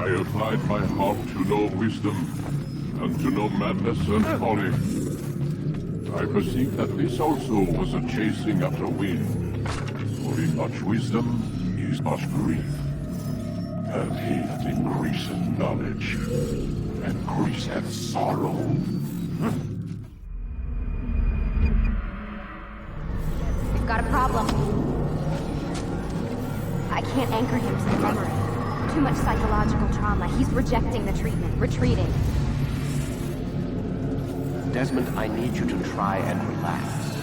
I applied my heart to know wisdom, and to know madness and folly. I perceived that this also was a chasing after wind. For in much wisdom is much grief. And he that increaseth knowledge increaseth sorrow. We've got a problem. I can't anchor him to the memory. Too much psychological trauma. He's rejecting the treatment, retreating. Desmond, I need you to try and relax.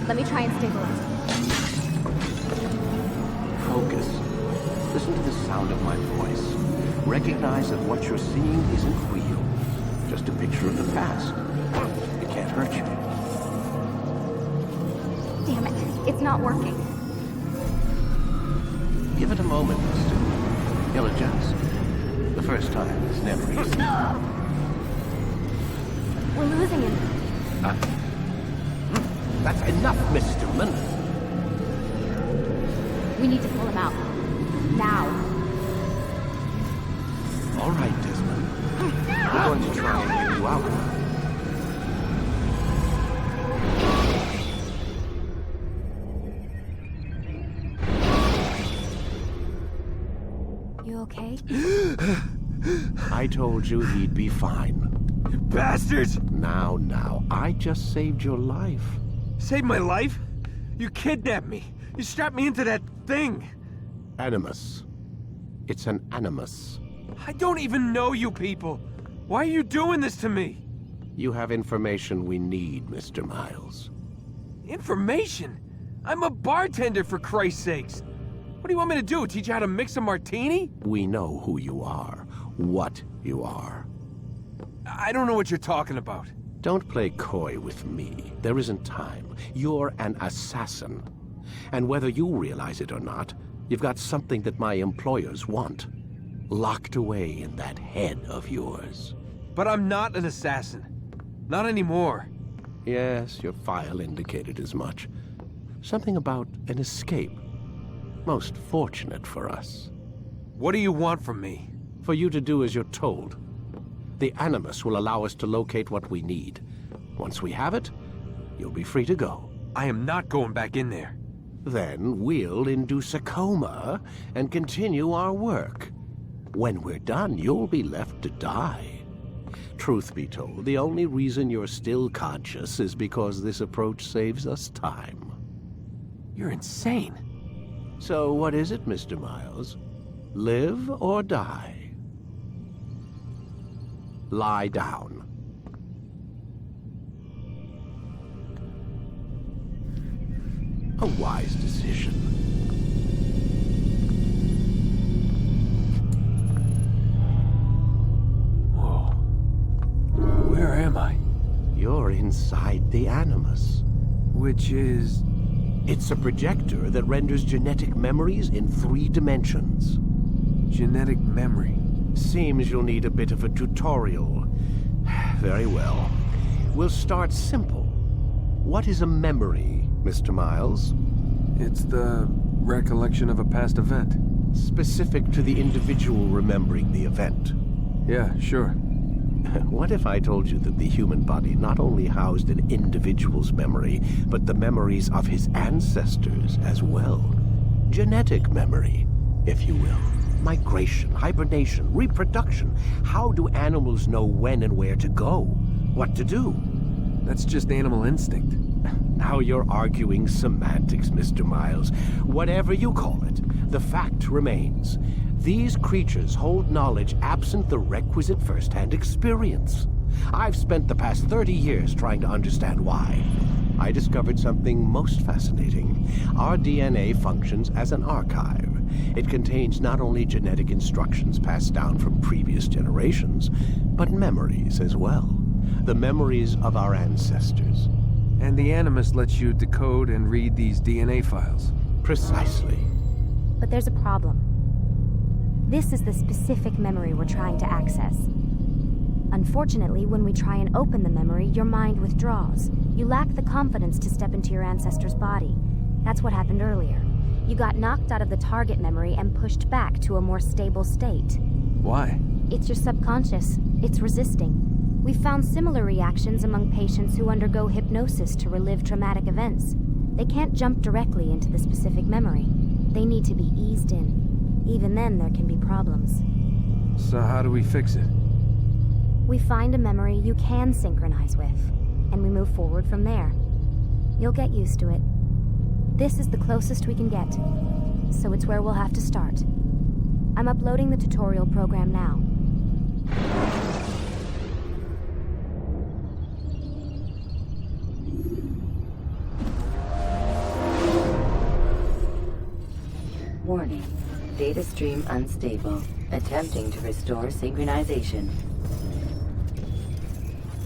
Let me try and stabilize. Focus. Listen to the sound of my voice. Recognize that what you're seeing isn't real. Just a picture of the past. It can't hurt you. Damn it. It's not working. Give it a moment, mister. He'll adjust. The first time is never easy. We're losing him. That's enough, Miss Stillman. We need to pull him out. Now. All right, Desmond. We're going to try and get you out of it. You okay? I told you he'd be fine. You bastards! Now, I just saved your life. Saved my life? You kidnapped me. You strapped me into that thing. Animus. It's an animus. I don't even know you people. Why are you doing this to me? You have information we need, Mr. Miles. Information? I'm a bartender, for Christ's sakes. What do you want me to do? Teach you how to mix a martini? We know who you are, what you are. I don't know what you're talking about. Don't play coy with me. There isn't time. You're an assassin. And whether you realize it or not, you've got something that my employers want. Locked away in that head of yours. But I'm not an assassin. Not anymore. Yes, your file indicated as much. Something about an escape. Most fortunate for us. What do you want from me? For you to do as you're told. The Animus will allow us to locate what we need. Once we have it, you'll be free to go. I am not going back in there. Then we'll induce a coma and continue our work. When we're done, you'll be left to die. Truth be told, the only reason you're still conscious is because this approach saves us time. You're insane. So what is it, Mr. Miles? Live or die? Lie down. A wise decision. Whoa. Where am I? You're inside the Animus. Which is... It's a projector that renders genetic memories in 3 dimensions. Genetic memory. Seems you'll need a bit of a tutorial. Very well. We'll start simple. What is a memory, Mr. Miles? It's the recollection of a past event. Specific to the individual remembering the event. Yeah, sure. What if I told you that the human body not only housed an individual's memory, but the memories of his ancestors as well? Genetic memory, if you will. Migration, hibernation, reproduction. How do animals know when and where to go? What to do? That's just animal instinct. Now you're arguing semantics, Mr. Miles. Whatever you call it, the fact remains. These creatures hold knowledge absent the requisite first-hand experience. I've spent the past 30 years trying to understand why. I discovered something most fascinating. Our DNA functions as an archive. It contains not only genetic instructions passed down from previous generations, but memories as well. The memories of our ancestors. And the Animus lets you decode and read these DNA files. Precisely. But there's a problem. This is the specific memory we're trying to access. Unfortunately, when we try and open the memory, your mind withdraws. You lack the confidence to step into your ancestor's body. That's what happened earlier. You got knocked out of the target memory and pushed back to a more stable state. Why? It's your subconscious. It's resisting. We've found similar reactions among patients who undergo hypnosis to relive traumatic events. They can't jump directly into the specific memory. They need to be eased in. Even then, there can be problems. So how do we fix it? We find a memory you can synchronize with, and we move forward from there. You'll get used to it. This is the closest we can get, so it's where we'll have to start. I'm uploading the tutorial program now. Warning. Data stream unstable. Attempting to restore synchronization.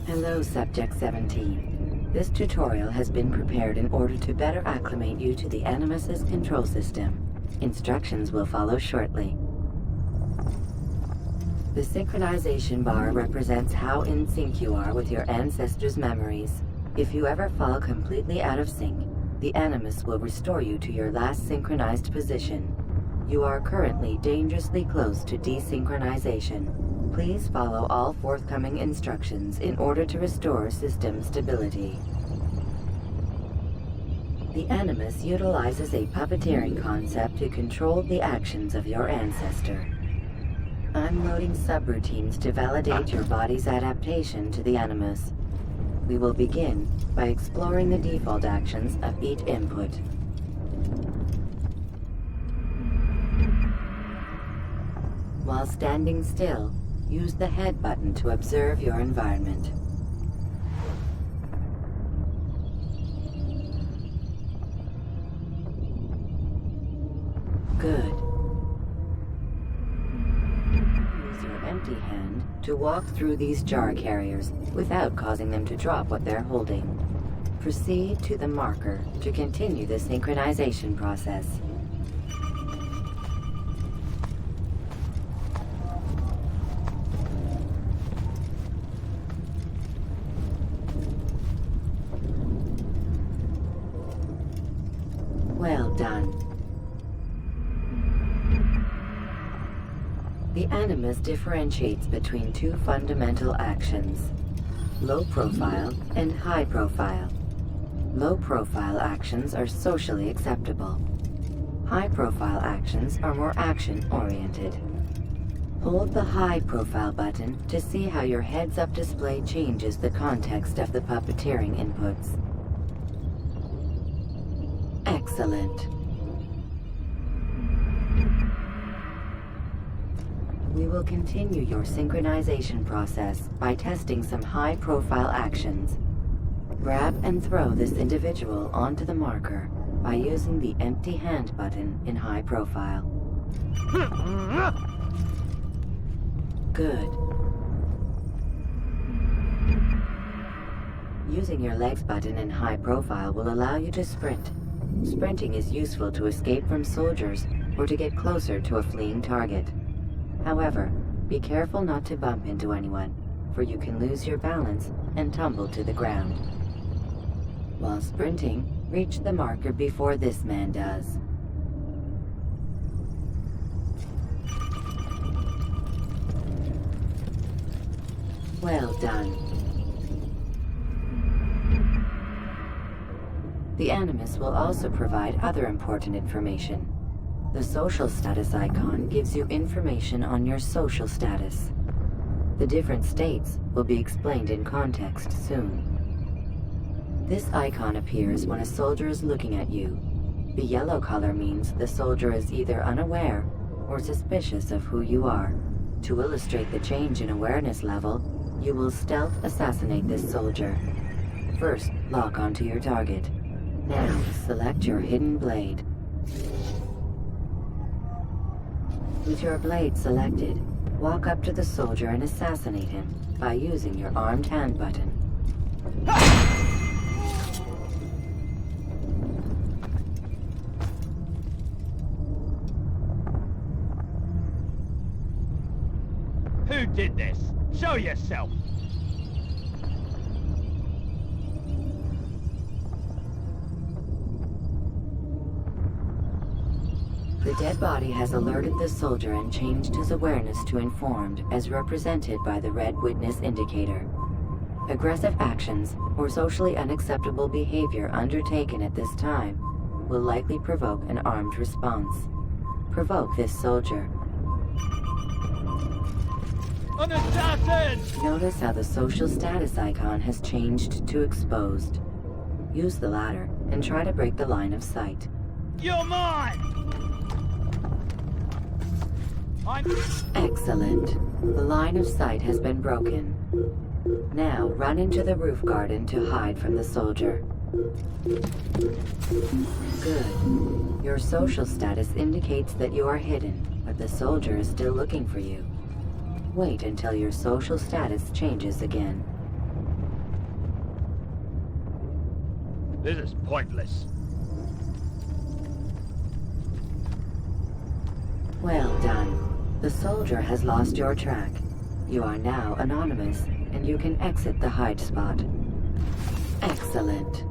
Hello, Subject 17. This tutorial has been prepared in order to better acclimate you to the Animus's control system. Instructions will follow shortly. The synchronization bar represents how in sync you are with your ancestors' memories. If you ever fall completely out of sync, the Animus will restore you to your last synchronized position. You are currently dangerously close to desynchronization. Please follow all forthcoming instructions in order to restore system stability. The Animus utilizes a puppeteering concept to control the actions of your ancestor. I'm loading subroutines to validate your body's adaptation to the Animus. We will begin by exploring the default actions of each input. While standing still, use the head button to observe your environment. Good. Use your empty hand to walk through these jar carriers without causing them to drop what they're holding. Proceed to the marker to continue the synchronization process. Well done. The Animus differentiates between two fundamental actions: low profile and high profile. Low profile actions are socially acceptable. High profile actions are more action oriented. Hold the high profile button to see how your heads-up display changes the context of the puppeteering inputs. Excellent. We will continue your synchronization process by testing some high-profile actions. Grab and throw this individual onto the marker by using the empty hand button in high profile. Good. Using your legs button in high profile will allow you to sprint. Sprinting is useful to escape from soldiers or to get closer to a fleeing target. However, be careful not to bump into anyone, for you can lose your balance and tumble to the ground. While sprinting, reach the marker before this man does. Well done. The Animus will also provide other important information. The social status icon gives you information on your social status. The different states will be explained in context soon. This icon appears when a soldier is looking at you. The yellow color means the soldier is either unaware or suspicious of who you are. To illustrate the change in awareness level, you will stealth assassinate this soldier. First, lock onto your target. Now, select your hidden blade. With your blade selected, walk up to the soldier and assassinate him by using your armed hand button. Who did this? Show yourself! The dead body has alerted the soldier and changed his awareness to informed, as represented by the red witness indicator. Aggressive actions or socially unacceptable behavior undertaken at this time will likely provoke an armed response. Provoke this soldier. An assassin! Notice how the social status icon has changed to exposed. Use the ladder and try to break the line of sight. You're mine! Excellent. The line of sight has been broken. Now run into the roof garden to hide from the soldier. Good. Your social status indicates that you are hidden, but the soldier is still looking for you. Wait until your social status changes again. This is pointless. Well done. The soldier has lost your track. You are now anonymous, and you can exit the hide spot. Excellent.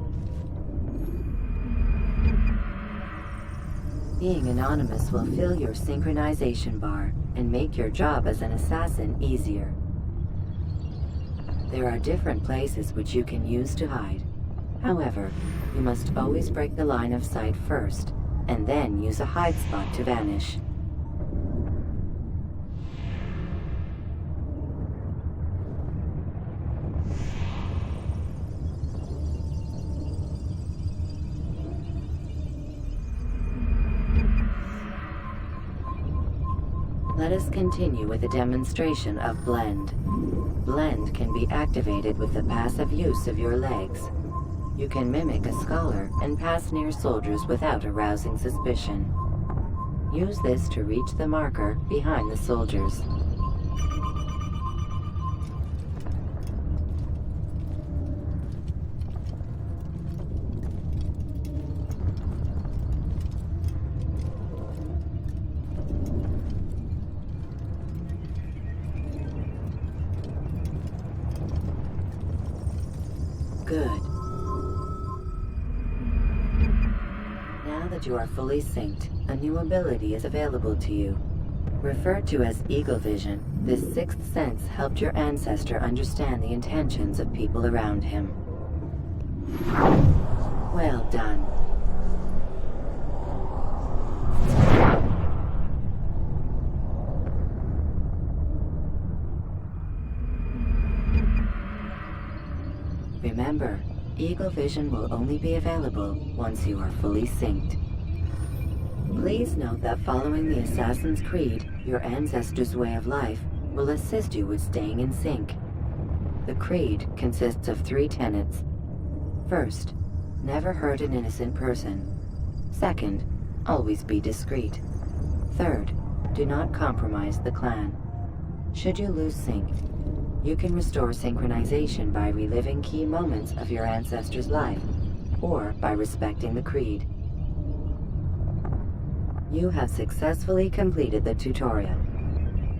Being anonymous will fill your synchronization bar and make your job as an assassin easier. There are different places which you can use to hide. However, you must always break the line of sight first, and then use a hide spot to vanish. Let us continue with a demonstration of Blend. Blend can be activated with the passive use of your legs. You can mimic a scholar and pass near soldiers without arousing suspicion. Use this to reach the marker behind the soldiers. Good. Now that you are fully synced, a new ability is available to you. Referred to as Eagle Vision, this sixth sense helped your ancestor understand the intentions of people around him. Well done. Remember, Eagle Vision will only be available once you are fully synced. Please note that following the Assassin's Creed, your ancestors' way of life will assist you with staying in sync. The Creed consists of 3 tenets. First, never hurt an innocent person. Second, always be discreet. Third, do not compromise the clan. Should you lose sync, you can restore synchronization by reliving key moments of your ancestor's life, or by respecting the Creed. You have successfully completed the tutorial.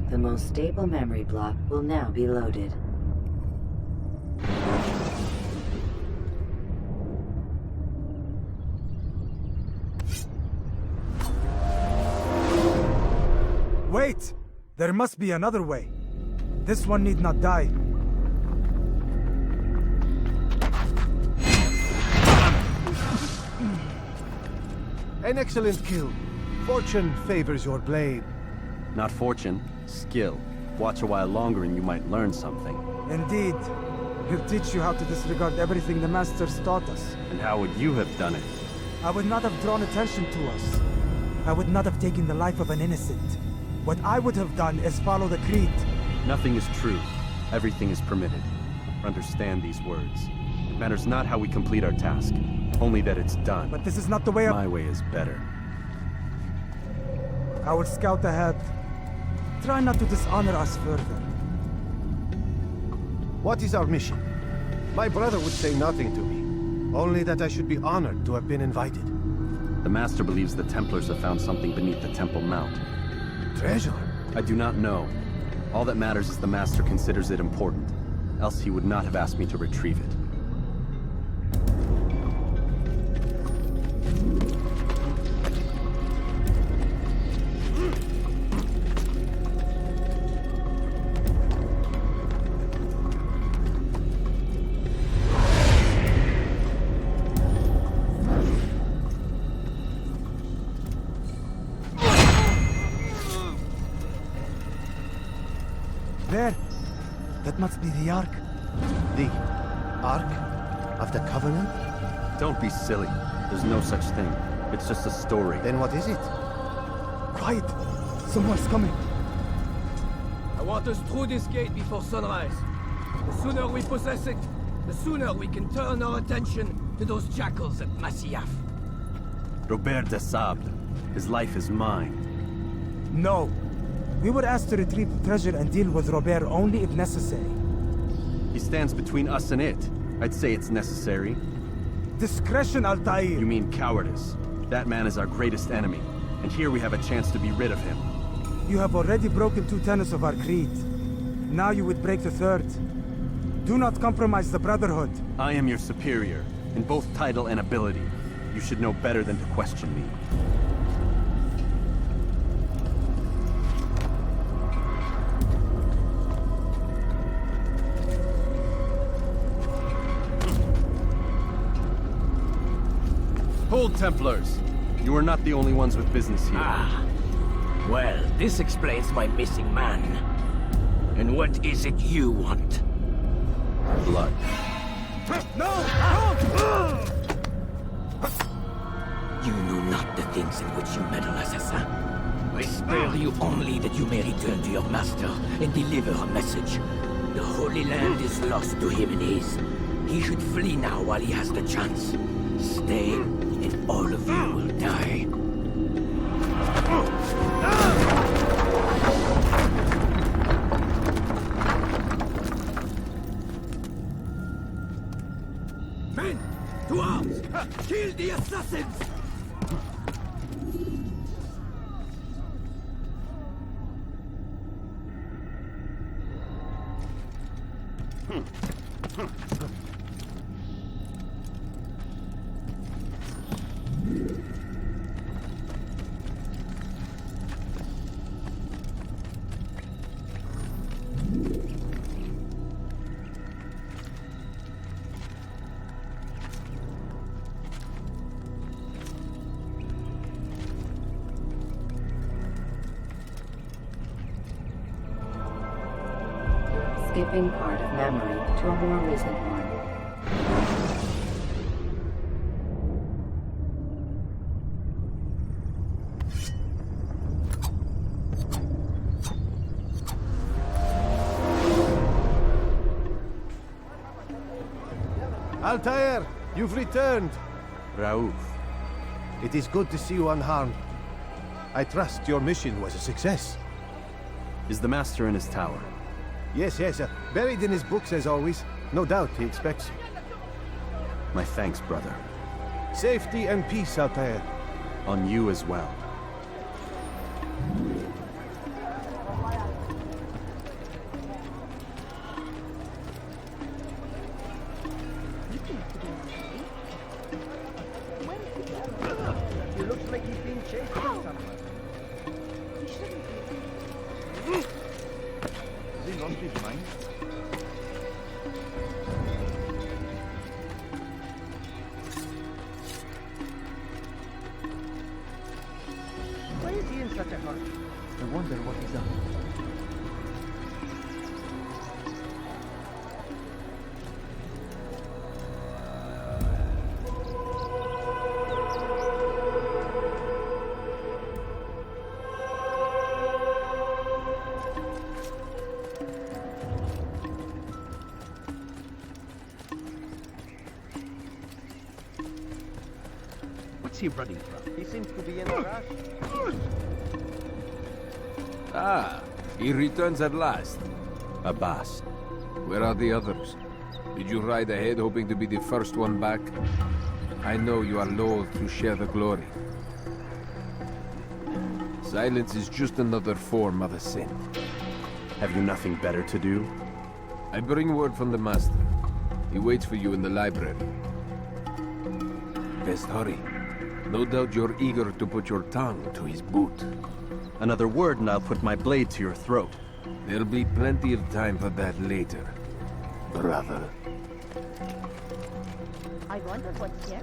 The most stable memory block will now be loaded. Wait! There must be another way. This one need not die. An excellent kill. Fortune favors your blade. Not fortune, skill. Watch a while longer and you might learn something. Indeed. He'll teach you how to disregard everything the Masters taught us. And how would you have done it? I would not have drawn attention to us. I would not have taken the life of an innocent. What I would have done is follow the Creed. Nothing is true. Everything is permitted. Understand these words. It matters not how we complete our task, only that it's done. But this is not the way My way is better. I will scout ahead. Try not to dishonor us further. What is our mission? My brother would say nothing to me. Only that I should be honored to have been invited. The Master believes the Templars have found something beneath the Temple Mount. Treasure? I do not know. All that matters is the Master considers it important. Else he would not have asked me to retrieve it. There! That must be the Ark. The Ark of the Covenant? Don't be silly. There's no such thing. It's just a story. Then what is it? Quiet! Someone's coming. I want us through this gate before sunrise. The sooner we possess it, the sooner we can turn our attention to those jackals at Masyaf. Robert de Sable. His life is mine. No. We were asked to retrieve the treasure and deal with Robert only if necessary. He stands between us and it. I'd say it's necessary. Discretion, Altair! You mean cowardice. That man is our greatest enemy, and here we have a chance to be rid of him. You have already broken 2 tenets of our creed. Now you would break the 3rd. Do not compromise the Brotherhood. I am your superior, in both title and ability. You should know better than to question me. Hold, Templars! You are not the only ones with business here. Ah. Well, this explains my missing man. And what is it you want? Blood. No! You know not the things in which you meddle, assassin. I spare you only that you may return to your master and deliver a message. The Holy Land is lost to him and his. He should flee now while he has the chance. Stay, and all of you will die. Men, to arms! Kill the assassins! Skipping part of memory to a more recent one. Altair, you've returned. Raouf. It is good to see you unharmed. I trust your mission was a success. Is the Master in his tower? Yes, buried in his books as always. No doubt he expects you. My thanks, brother. Safety and peace, Altair. On you as well. He looks like he's being chased by someone. Has he lost his mind? Why is he in such a hurry? I wonder what he's up to. What's he running from? He seems to be in a rush. Ah, he returns at last. Abbas. Where are the others? Did you ride ahead hoping to be the first one back? I know you are loath to share the glory. Silence is just another form of a sin. Have you nothing better to do? I bring word from the Master. He waits for you in the library. Best hurry. No doubt you're eager to put your tongue to his boot. Another word and I'll put my blade to your throat. There'll be plenty of time for that later, brother. I wonder what's here.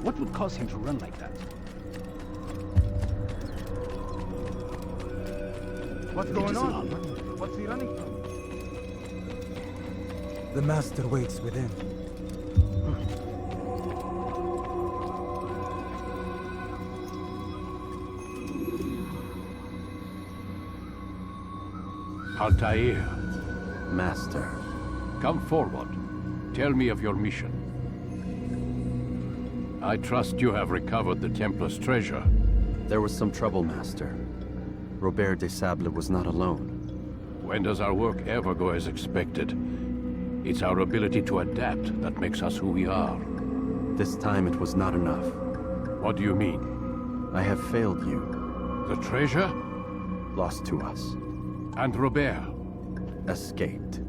What would cause him to run like that? What's going on? What's he running from? The Master waits within. Altair, Master. come forward. Tell me of your mission. I trust you have recovered the Templar's treasure. There was some trouble, Master. Robert de Sable was not alone. When does our work ever go as expected? It's our ability to adapt that makes us who we are. This time it was not enough. What do you mean? I have failed you. The treasure? Lost to us. And Robert? Escaped.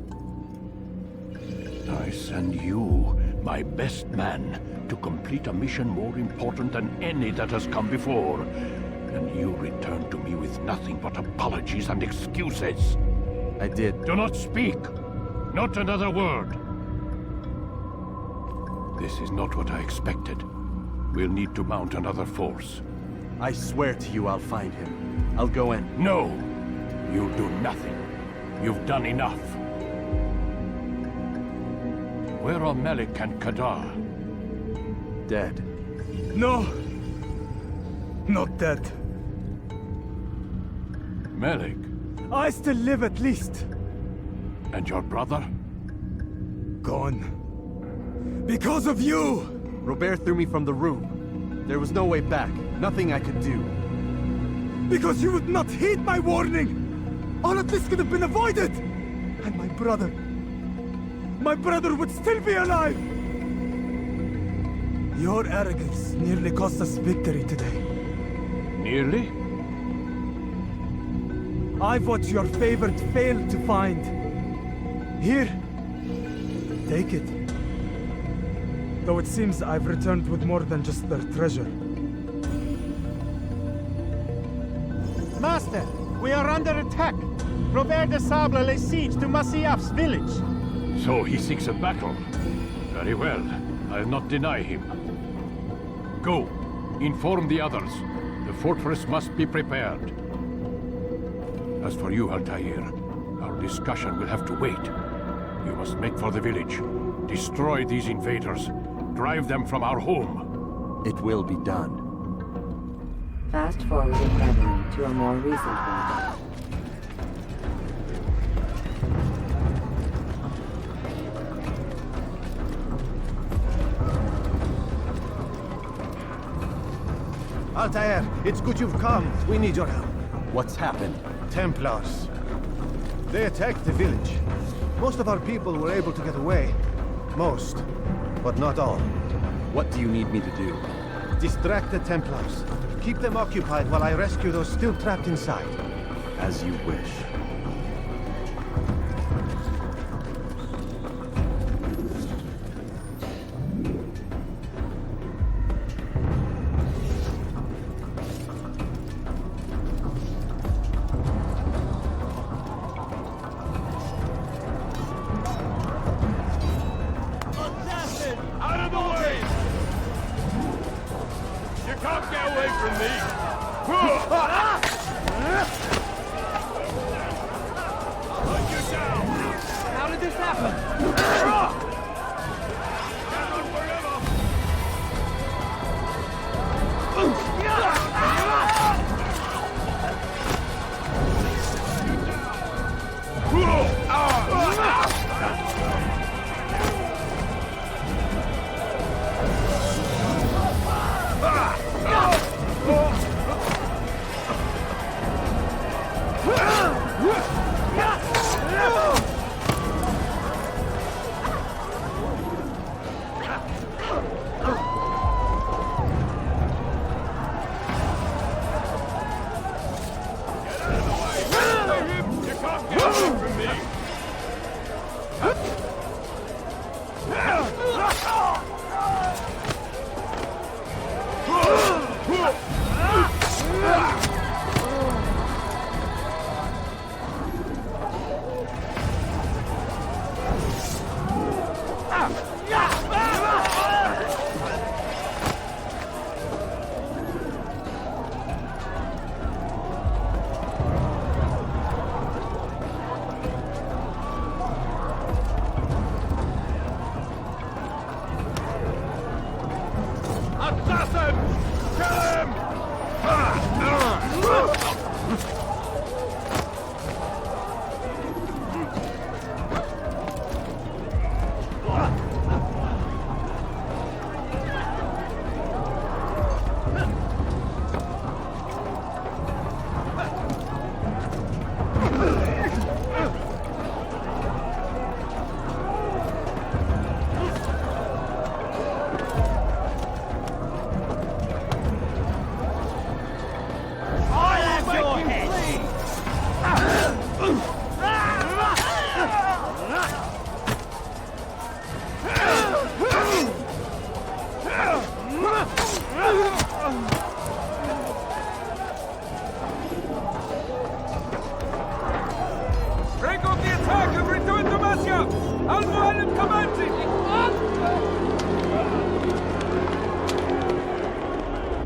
I send you, my best man, to complete a mission more important than any that has come before. And you return to me with nothing but apologies and excuses. I did. Do not speak! Not another word! This is not what I expected. We'll need to mount another force. I swear to you I'll find him. I'll go in. No! You'll do nothing. You've done enough. Where are Malik and Kadar? Dead. No! Not dead. Malik? I still live at least. And your brother? Gone. Because of you! Robert threw me from the room. There was no way back. Nothing I could do. Because you would not heed my warning! All of this could have been avoided! And my brother would still be alive! Your arrogance nearly cost us victory today. Nearly? I've what your favored failed to find. Here, take it. Though it seems I've returned with more than just their treasure. Master, we are under attack. Robert de Sable lays siege to Masyaf's village. So he seeks a battle. Very well. I'll not deny him. Go. Inform the others. The fortress must be prepared. As for you, Altair, our discussion will have to wait. You must make for the village. Destroy these invaders. Drive them from our home. It will be done. Fast forwarding memory to a more recent one. Altair, it's good you've come. We need your help. What's happened? Templars. They attacked the village. Most of our people were able to get away. Most, but not all. What do you need me to do? Distract the Templars. Keep them occupied while I rescue those still trapped inside. As you wish. Out of the way! You can't get away from me! Put you down! How did this happen? Cannot forever!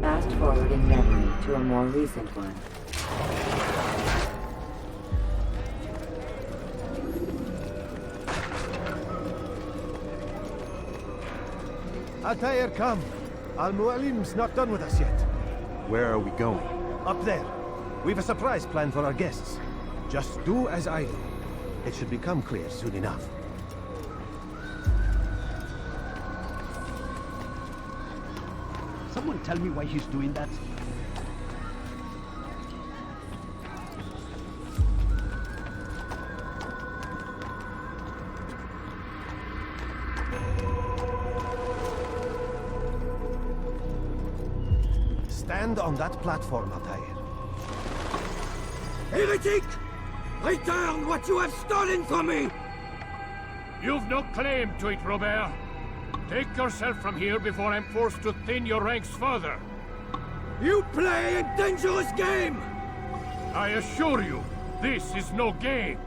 Fast forward in memory to a more recent one. Altair, come. Al-Mualim's not done with us yet. Where are we going? Up there. We've a surprise planned for our guests. Just do as I do. It should become clear soon enough. Someone tell me why he's doing that? Stand on that platform, Altair. Heretic! Return what you have stolen from me! You've no claim to it, Robert. Take yourself from here before I'm forced to thin your ranks further. You play a dangerous game! I assure you, this is no game.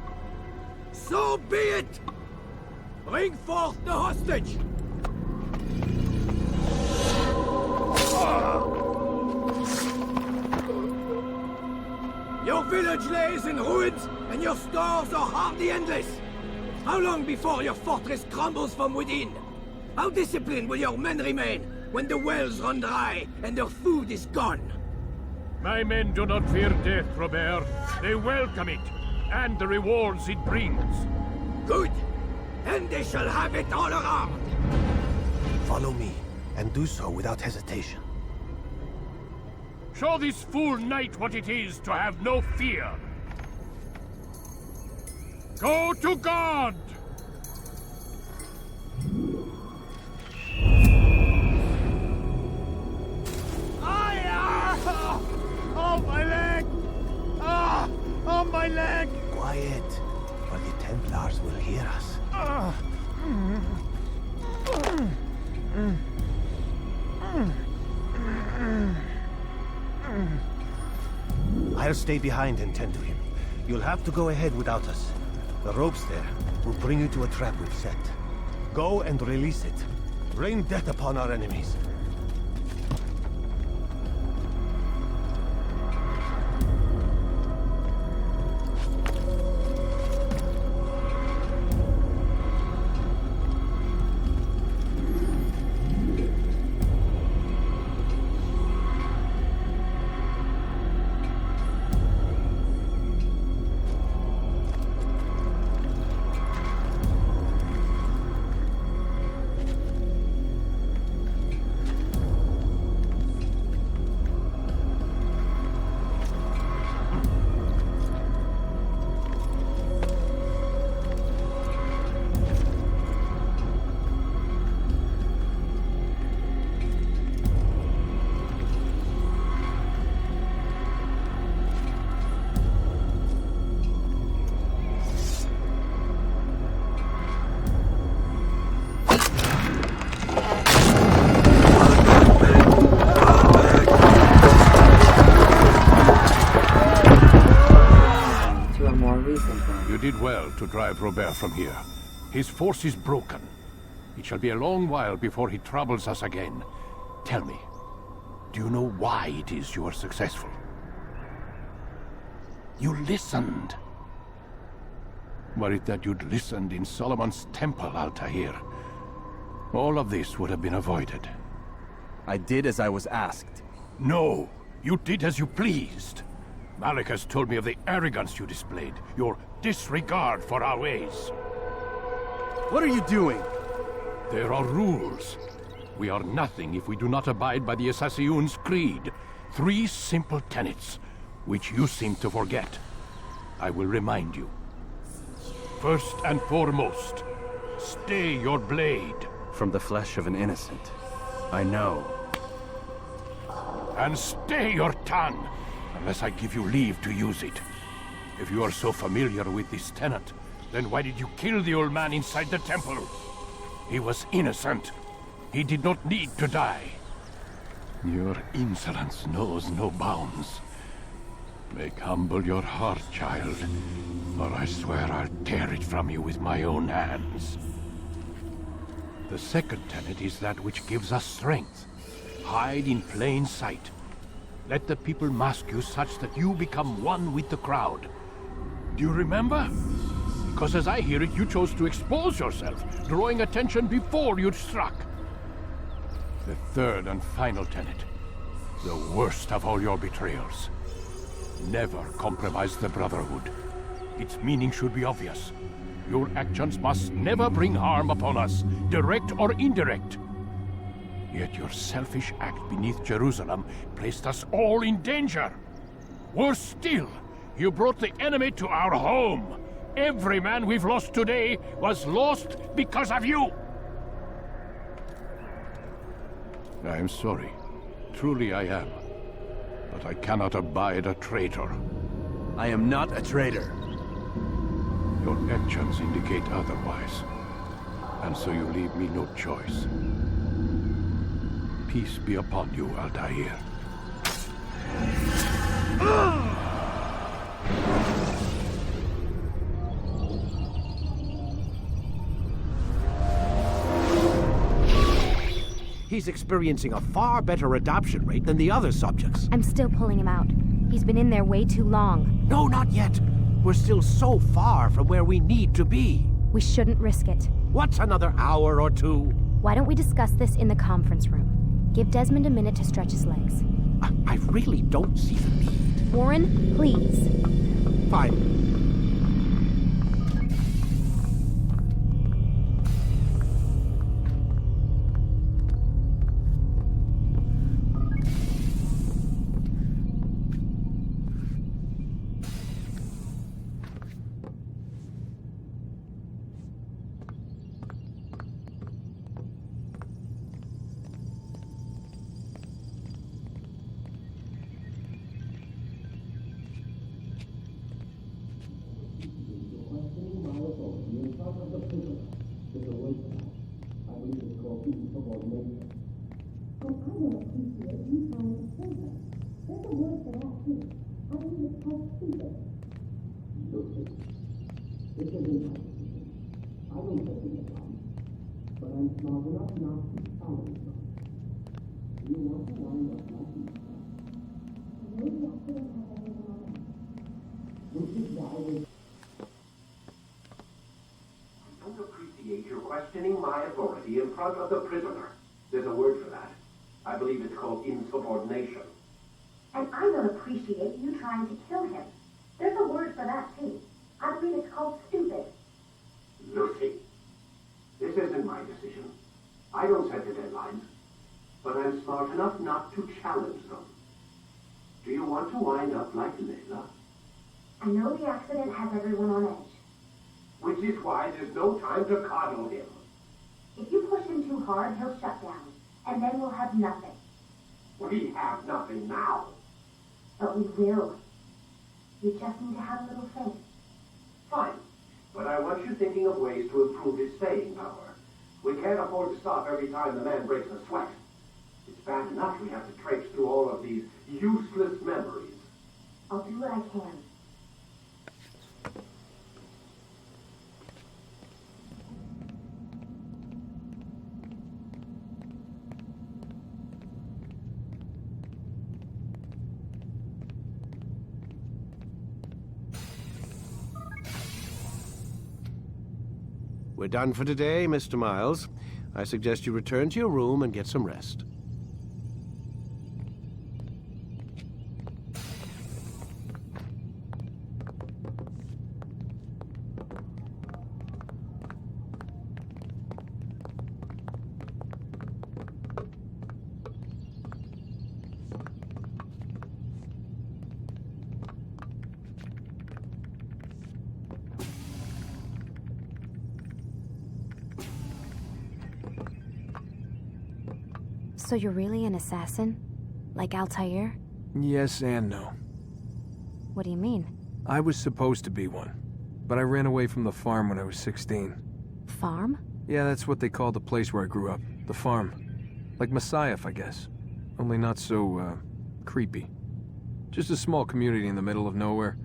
So be it! Bring forth the hostage! Your village lays in ruins, and your stores are hardly endless. How long before your fortress crumbles from within? How disciplined will your men remain when the wells run dry and their food is gone? My men do not fear death, Robert. They welcome it, and the rewards it brings. Good. Then they shall have it all around. Follow me, and do so without hesitation. Show this fool knight what it is to have no fear. Go to God! Oh, my leg! Oh, my leg! Quiet, or the Templars will hear us. I'll stay behind and tend to him. You'll have to go ahead without us. The ropes there will bring you to a trap we've set. Go and release it. Rain death upon our enemies. To drive Robert from here. His force is broken. It shall be a long while before he troubles us again. Tell me, do you know why it is you are successful? You listened. Were it that you'd listened in Solomon's temple, Altair, all of this would have been avoided. I did as I was asked. No, you did as you pleased. Malik has told me of the arrogance you displayed, your disregard for our ways. What are you doing? There are rules. We are nothing if we do not abide by the Assassin's creed. 3 simple tenets, which you seem to forget. I will remind you. First and foremost, stay your blade. From the flesh of an innocent. I know. And stay your tongue, unless I give you leave to use it. If you are so familiar with this tenet, then why did you kill the old man inside the temple? He was innocent. He did not need to die. Your insolence knows no bounds. Make humble your heart, child, or I swear I'll tear it from you with my own hands. The second tenet is that which gives us strength. Hide in plain sight. Let the people mask you such that you become one with the crowd. Do you remember? Because as I hear it, you chose to expose yourself, drawing attention before you'd struck. The third and final tenet. The worst of all your betrayals. Never compromise the Brotherhood. Its meaning should be obvious. Your actions must never bring harm upon us, direct or indirect. Yet your selfish act beneath Jerusalem placed us all in danger. Worse still, you brought the enemy to our home. Every man we've lost today was lost because of you. I am sorry. Truly I am. But I cannot abide a traitor. I am not a traitor. Your actions indicate otherwise. And so you leave me no choice. Peace be upon you, Altair. He's experiencing a far better adoption rate than the other subjects. I'm still pulling him out. He's been in there way too long. No, not yet. We're still so far from where we need to be. We shouldn't risk it. What's another hour or two? Why don't we discuss this in the conference room? Give Desmond a minute to stretch his legs. I really don't see the need. Warren, please. Fine. Questioning my authority in front of the prisoner. There's a word for that. I believe it's called insubordination. And I don't appreciate you trying to kill him. There's a word for that, too. I believe it's called stupid. Lucy, this isn't my decision. I don't set the deadlines. But I'm smart enough not to challenge them. Do you want to wind up like Layla? I know the accident has everyone on edge. Which is why there's no time to coddle him. If you push him too hard, he'll shut down. And then we'll have nothing. We have nothing now. But we will. You just need to have a little faith. Fine. But I want you thinking of ways to improve his staying power. We can't afford to stop every time the man breaks a sweat. It's bad enough we have to traipse through all of these useless memories. I'll do what I can. We're done for today, Mr. Miles. I suggest you return to your room and get some rest. So you're really an assassin? Like Altair? Yes and no. What do you mean? I was supposed to be one, but I ran away from the farm when I was 16. Farm? Yeah, that's what they called the place where I grew up. The farm. Like Messiah, I guess. Only not so, creepy. Just a small community in the middle of nowhere.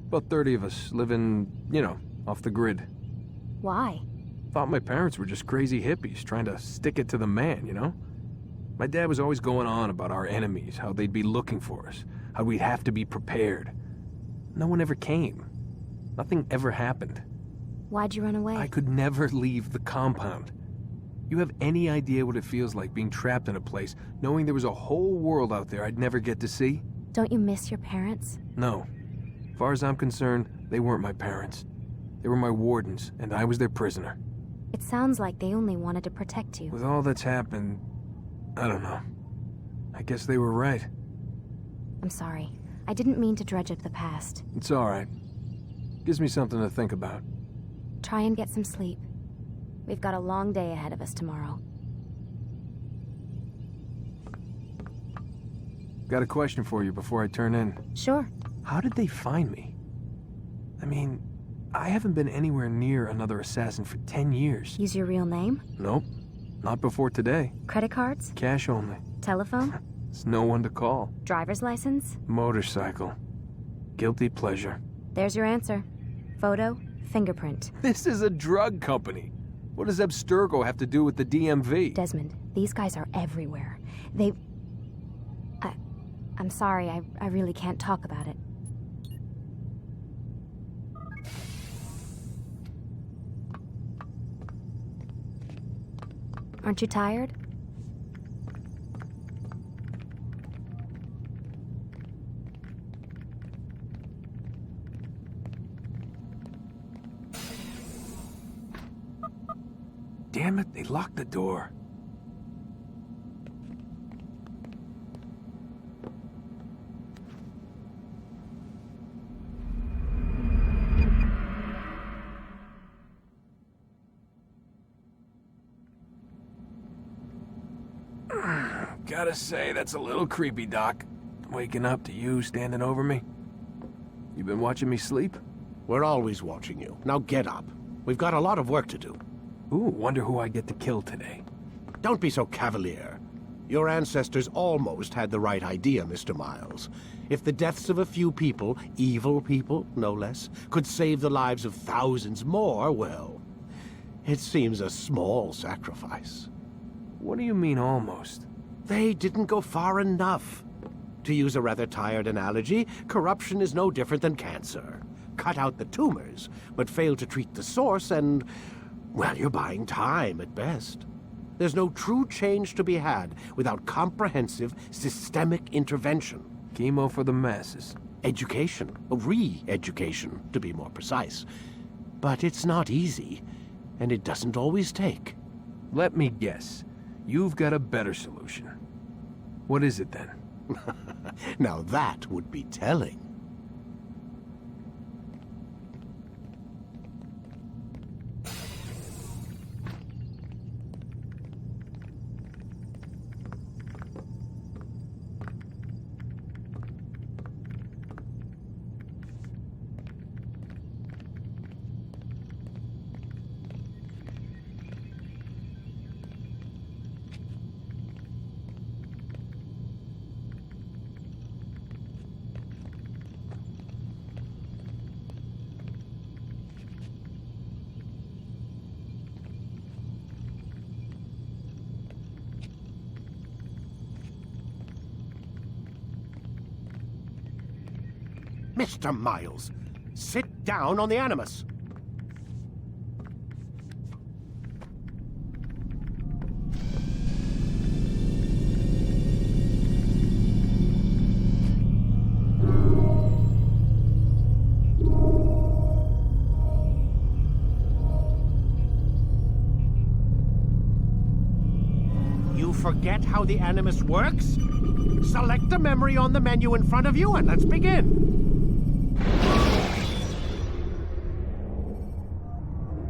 About 30 of us living, you know, off the grid. Why? Thought my parents were just crazy hippies trying to stick it to the man, you know? My dad was always going on about our enemies, how they'd be looking for us, how we'd have to be prepared. No one ever came. Nothing ever happened. Why'd you run away? I could never leave the compound. You have any idea what it feels like being trapped in a place, knowing there was a whole world out there I'd never get to see? Don't you miss your parents? No. As far as I'm concerned, they weren't my parents. They were my wardens, and I was their prisoner. It sounds like they only wanted to protect you. With all that's happened, I don't know. I guess they were right. I'm sorry. I didn't mean to dredge up the past. It's all right. Gives me something to think about. Try and get some sleep. We've got a long day ahead of us tomorrow. Got a question for you before I turn in. Sure. How did they find me? I mean, I haven't been anywhere near another assassin for 10 years. Use your real name? Nope. Not before today. Credit cards? Cash only. Telephone? There's no one to call. Driver's license? Motorcycle. Guilty pleasure. There's your answer. Photo, fingerprint. This is a drug company. What does Abstergo have to do with the DMV? Desmond, these guys are everywhere. I'm sorry, I really can't talk about it. Aren't you tired? Damn it, they locked the door. Gotta say, that's a little creepy, Doc. Waking up to you standing over me. You been watching me sleep? We're always watching you. Now get up. We've got a lot of work to do. Ooh, wonder who I get to kill today. Don't be so cavalier. Your ancestors almost had the right idea, Mr. Miles. If the deaths of a few people, evil people, no less, could save the lives of thousands more, well, it seems a small sacrifice. What do you mean, almost? They didn't go far enough. To use a rather tired analogy, corruption is no different than cancer. Cut out the tumors, but fail to treat the source and, well, you're buying time at best. There's no true change to be had without comprehensive, systemic intervention. Chemo for the masses. Education, re-education, to be more precise. But it's not easy, and it doesn't always take. Let me guess. You've got a better solution. What is it, then? Now that would be telling. Mr. Miles, sit down on the Animus. You forget how the Animus works? Select a memory on the menu in front of you and let's begin.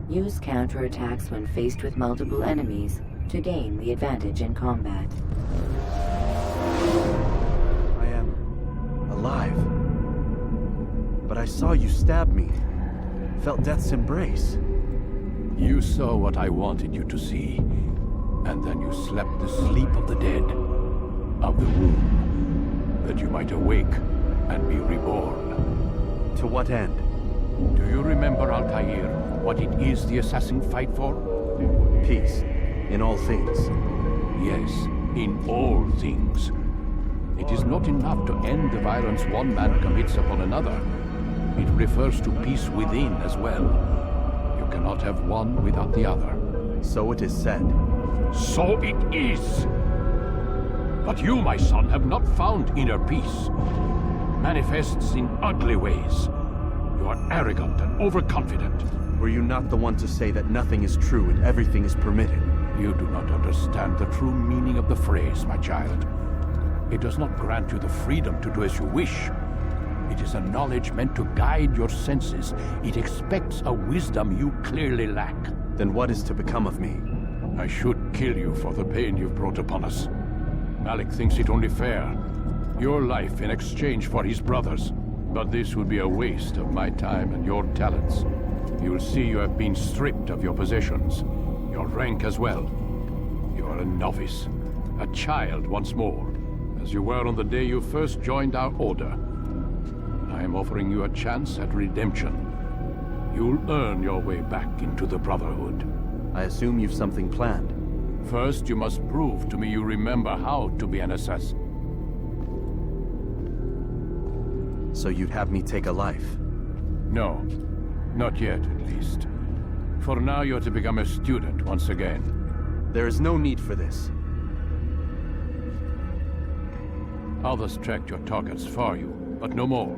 Use counterattacks when faced with multiple enemies to gain the advantage in combat. I am alive. But I saw you stab me. Felt death's embrace. You saw what I wanted you to see, and then you slept the sleep of the dead, of the womb, that you might awake and be reborn. To what end? Do you remember, Altair, what it is the assassin fight for? Peace. In all things. Yes, in all things. It is not enough to end the violence one man commits upon another. It refers to peace within as well. You cannot have one without the other. So it is said. So it is! But you, my son, have not found inner peace. Manifests in ugly ways. You are arrogant and overconfident. Were you not the one to say that nothing is true and everything is permitted? You do not understand the true meaning of the phrase, my child. It does not grant you the freedom to do as you wish. It is a knowledge meant to guide your senses. It expects a wisdom you clearly lack. Then what is to become of me? I should kill you for the pain you've brought upon us. Malik thinks it only fair. Your life in exchange for his brother's. But this would be a waste of my time and your talents. You'll see you have been stripped of your possessions. Your rank as well. You are a novice. A child once more. As you were on the day you first joined our order. I am offering you a chance at redemption. You'll earn your way back into the Brotherhood. I assume you've something planned. First, you must prove to me you remember how to be an assassin. So you'd have me take a life? No. Not yet, at least. For now, you're to become a student once again. There is no need for this. Others tracked your targets for you, but no more.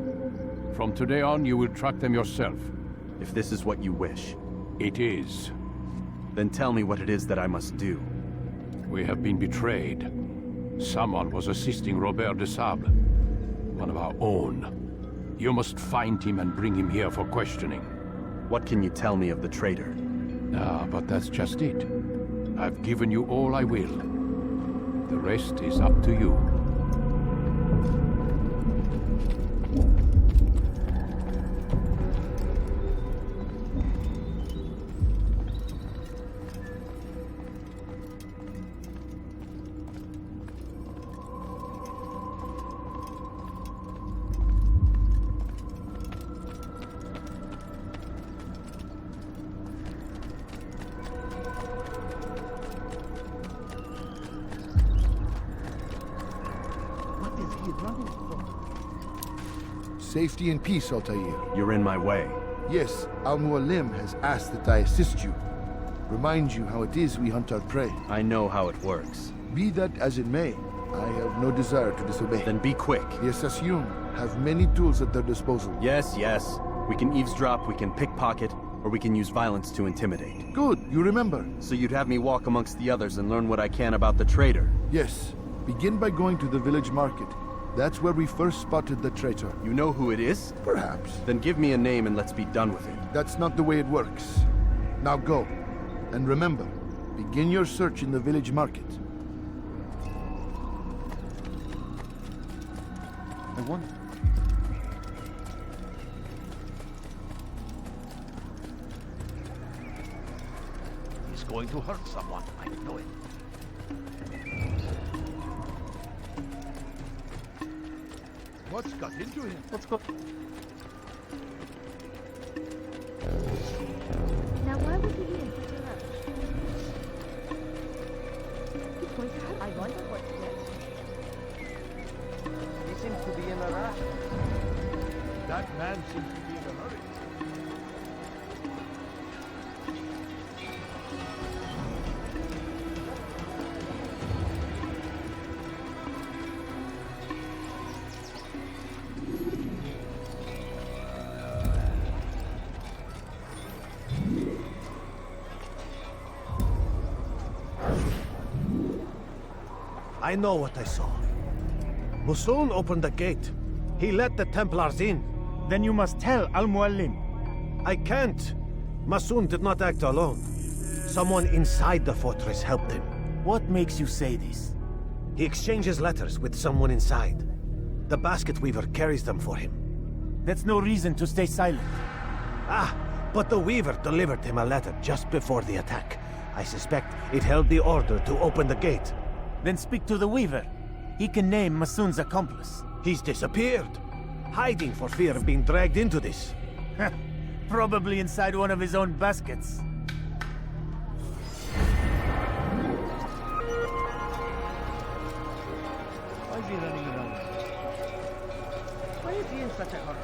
From today on, you will track them yourself. If this is what you wish. It is. Then tell me what it is that I must do. We have been betrayed. Someone was assisting Robert de Sable. One of our own. You must find him and bring him here for questioning. What can you tell me of the traitor? But that's just it. I've given you all I will. The rest is up to you. Safety and peace, Altair. You're in my way. Yes, Al-Mualim has asked that I assist you. Remind you how it is we hunt our prey. I know how it works. Be that as it may, I have no desire to disobey. Then be quick. The Assassin have many tools at their disposal. Yes. We can eavesdrop, we can pickpocket, or we can use violence to intimidate. Good, you remember. So you'd have me walk amongst the others and learn what I can about the traitor? Yes. Begin by going to the village market. That's where we first spotted the traitor. You know who it is? Perhaps. Then give me a name and let's be done with it. That's not the way it works. Now go. And remember, begin your search in the village market. I won. He's going to hurt someone. I know it. What's got into him? Let's go. Now why would he be in such a rush? He's going to hurt. I wonder what's next. He seems to be in a rush. That man seems to be in a hurry. I know what I saw. Musoon opened the gate. He let the Templars in. Then you must tell Al-Mualim. I can't. Musoon did not act alone. Someone inside the fortress helped him. What makes you say this? He exchanges letters with someone inside. The basket weaver carries them for him. That's no reason to stay silent. But the weaver delivered him a letter just before the attack. I suspect it held the order to open the gate. Then speak to the weaver. He can name Masoon's accomplice. He's disappeared. hiding for fear of being dragged into this. Probably inside one of his own baskets. Why is he running around? Why is he in such a hurry?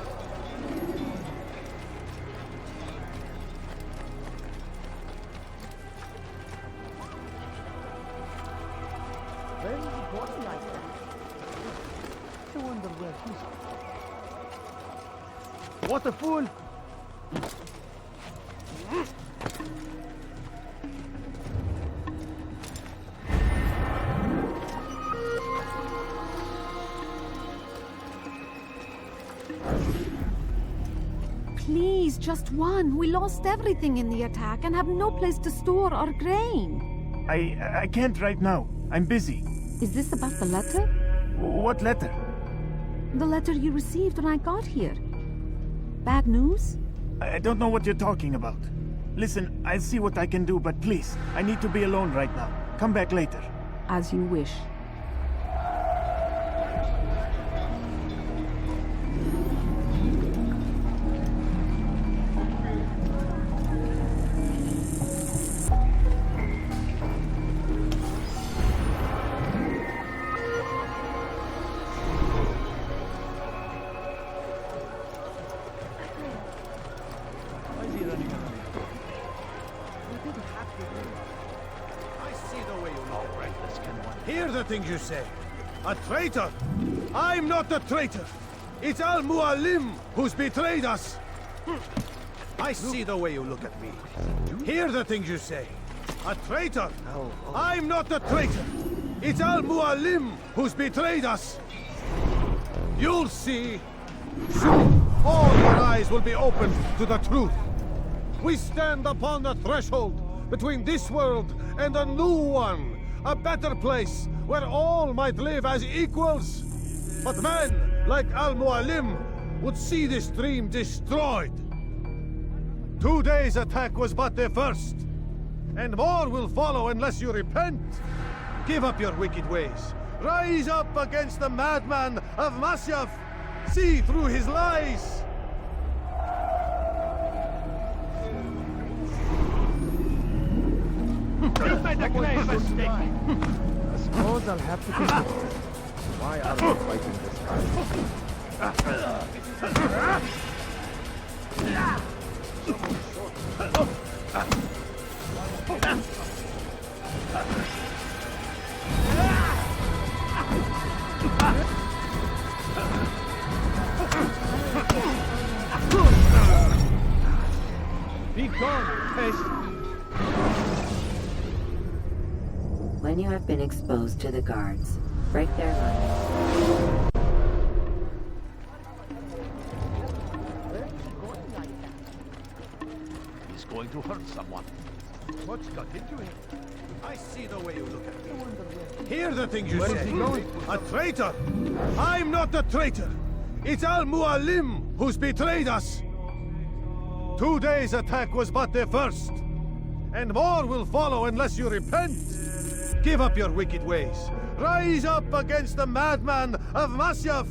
Where is he going like that? I wonder where he's going. What a fool! Please, just one. We lost everything in the attack and have no place to store our grain. I can't right now. I'm busy. Is this about the letter? What letter? The letter you received when I got here. Bad news? I don't know what you're talking about. Listen, I'll see what I can do, but please, I need to be alone right now. Come back later. As you wish. Hear the things you say. A traitor? I'm not a traitor. It's Al-Mualim who's betrayed us. I see the way you look at me. Hear the things you say. A traitor? I'm not a traitor. It's Al-Mualim who's betrayed us. You'll see. Soon, all your eyes will be opened to the truth. We stand upon the threshold between this world and a new one. A better place where all might live as equals. But men like Al-Mualim would see this dream destroyed. Today's attack was but the first, and more will follow unless you repent. Give up your wicked ways. Rise up against the madman of Masyaf. See through his lies. You made a grave mistake. I suppose I'll have to continue. Why are we fighting this Be gone, pest. When you have been exposed to the guards, break their lines. He's going to hurt someone. What's got into him? I see the way you look at me. Hear the things you Where say. is he going? A traitor? I'm not a traitor. It's Al-Mualim who's betrayed us. Today's attack was but the first, and more will follow unless you repent. Give up your wicked ways. Rise up against the madman of Masyaf.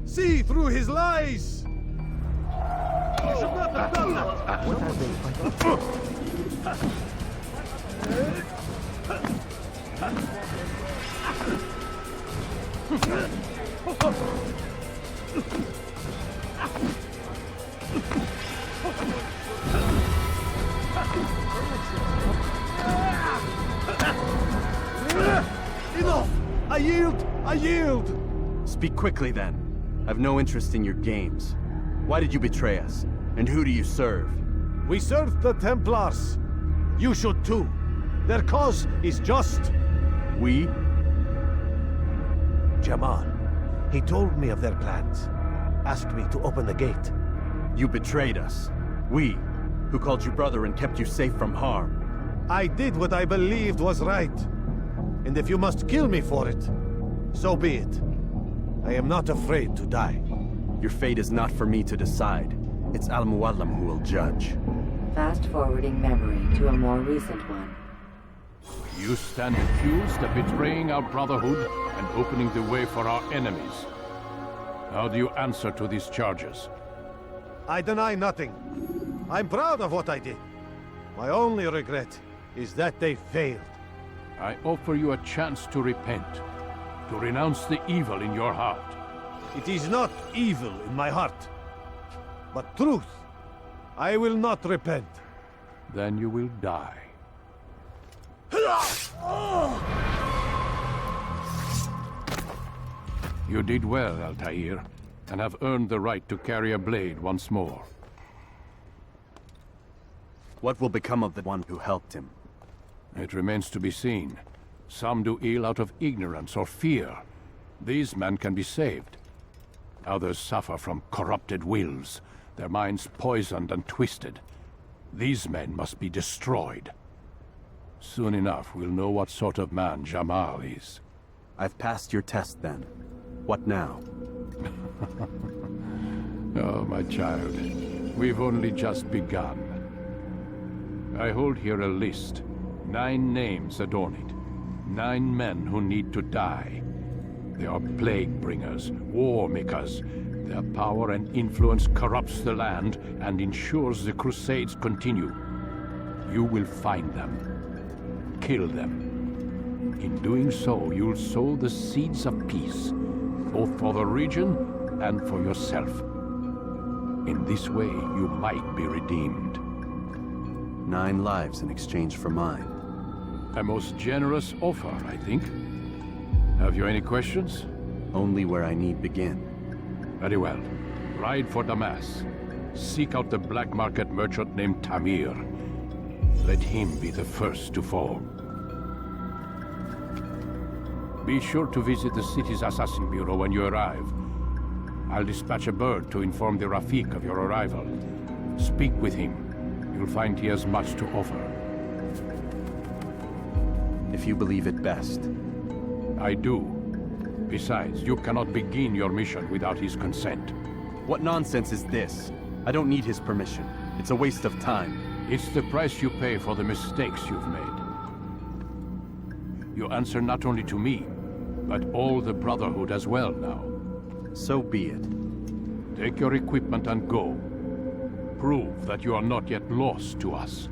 See through his lies. You should not have done that. What are they fighting? Enough! I yield! I yield! Speak quickly, then. I've no interest in your games. Why did you betray us? And who do you serve? We serve the Templars. You should too. Their cause is just. We? Jamal. He told me of their plans. Asked me to open the gate. You betrayed us. We, who called you brother and kept you safe from harm. I did what I believed was right. And if you must kill me for it, so be it. I am not afraid to die. Your fate is not for me to decide. It's Al-Mualim who will judge. Fast-forwarding memory to a more recent one. You stand accused of betraying our brotherhood and opening the way for our enemies. How do you answer to these charges? I deny nothing. I'm proud of what I did. My only regret is that they failed. I offer you a chance to repent, to renounce the evil in your heart. It is not evil in my heart, but truth. I will not repent. Then you will die. You did well, Altair, and have earned the right to carry a blade once more. What will become of the one who helped him? It remains to be seen. Some do ill out of ignorance or fear. These men can be saved. Others suffer from corrupted wills, their minds poisoned and twisted. These men must be destroyed. Soon enough, we'll know what sort of man Jamal is. I've passed your test, then. What now? Oh, my child. We've only just begun. I hold here a list. 9 names adorn it. 9 men who need to die. They are plague bringers, war makers. Their power and influence corrupts the land and ensures the Crusades continue. You will find them. Kill them. In doing so, you'll sow the seeds of peace, both for the region and for yourself. In this way, you might be redeemed. 9 lives in exchange for mine. A most generous offer, I think. Have you any questions? Only where I need begin. Very well. Ride for Damas. Seek out the black market merchant named Tamir. Let him be the first to fall. Be sure to visit the city's assassin bureau when you arrive. I'll dispatch a bird to inform the Rafik of your arrival. Speak with him. You'll find he has much to offer. If you believe it best. I do. Besides, you cannot begin your mission without his consent. What nonsense is this? I don't need his permission. It's a waste of time. It's the price you pay for the mistakes you've made. You answer not only to me, but all the Brotherhood as well now. So be it. Take your equipment and go. Prove that you are not yet lost to us.